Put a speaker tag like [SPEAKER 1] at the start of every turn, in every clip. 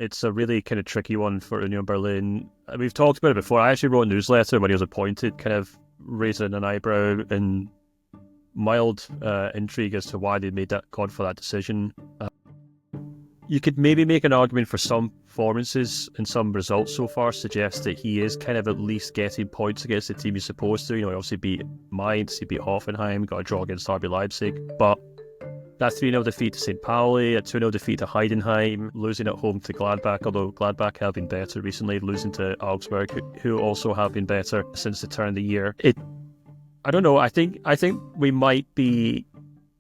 [SPEAKER 1] It's a really kind of tricky one for Union Berlin. We've talked about it before. I actually wrote a newsletter when he was appointed, kind of raising an eyebrow and mild intrigue as to why they gone for that decision. You could maybe make an argument for some performances and some results so far suggest that he is kind of at least getting points against the team he's supposed to. He obviously beat Mainz, he beat Hoffenheim, got a draw against RB Leipzig, but that 3-0 defeat to St. Pauli, a 2-0 defeat to Heidenheim, losing at home to Gladbach, although Gladbach have been better recently, losing to Augsburg, who also have been better since the turn of the year. I don't know, I think we might be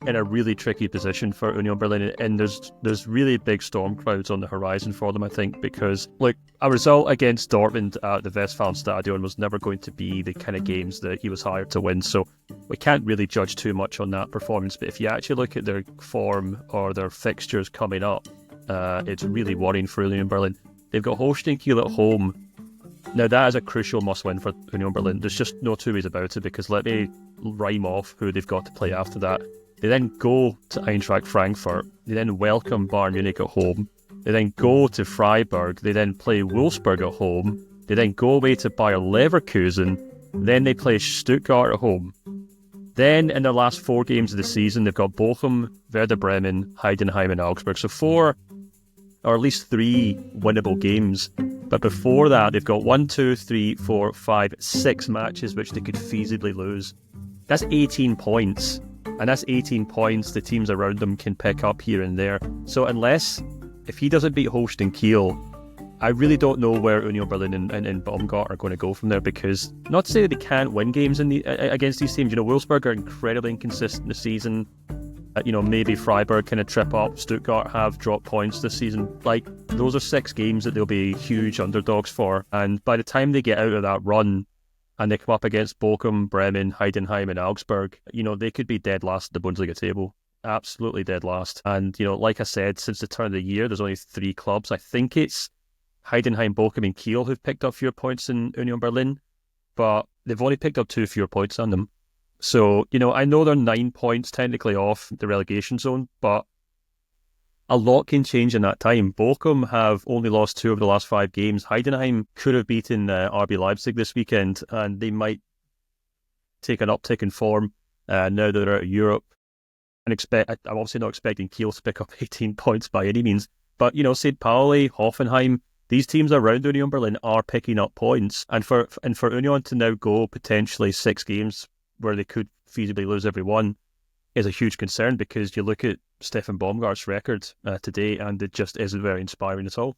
[SPEAKER 1] in a really tricky position for Union Berlin, and there's really big storm clouds on the horizon for them, I think, because look, a result against Dortmund at the Westfalenstadion was never going to be the kind of games that he was hired to win, so we can't really judge too much on that performance. But if you actually look at their form or their fixtures coming up, it's really worrying for Union Berlin. They've got Holstein Kiel at home. Now that is a crucial must-win for Union Berlin. There's just no two ways about it, because let me rhyme off who they've got to play after that. They then go to Eintracht Frankfurt. They then welcome Bayern Munich at home. They then go to Freiburg. They then play Wolfsburg at home. They then go away to Bayer Leverkusen. Then they play Stuttgart at home. Then in the last 4 games of the season, they've got Bochum, Werder Bremen, Heidenheim and Augsburg. So 4, or at least 3 winnable games. But before that, they've got 1, 2, 3, 4, 5, 6 matches which they could feasibly lose. That's 18 points. And that's 18 points the teams around them can pick up here and there. So if he doesn't beat Holstein Kiel, I really don't know where Union Berlin and Baumgart are going to go from there, because not to say that they can't win games against these teams. Wolfsburg are incredibly inconsistent this season. Maybe Freiburg kind of trip up. Stuttgart have dropped points this season. Those are 6 games that they'll be huge underdogs for. And by the time they get out of that run, and they come up against Bochum, Bremen, Heidenheim and Augsburg, they could be dead last at the Bundesliga table. Absolutely dead last. And, like I said, since the turn of the year, there's only 3 clubs. I think it's Heidenheim, Bochum and Kiel who've picked up fewer points than Union Berlin, but they've only picked up 2 fewer points on them. So, I know they're 9 points technically off the relegation zone, but a lot can change in that time. Bochum have only lost 2 of the last 5 games. Heidenheim could have beaten RB Leipzig this weekend, and they might take an uptick in form now that they're out of Europe. I'm obviously not expecting Kiel to pick up 18 points by any means, but St. Pauli, Hoffenheim, these teams around Union Berlin are picking up points, and for Union to now go potentially 6 games where they could feasibly lose every one is a huge concern, because you look at Steffen Baumgart's record today and it just isn't very inspiring at all.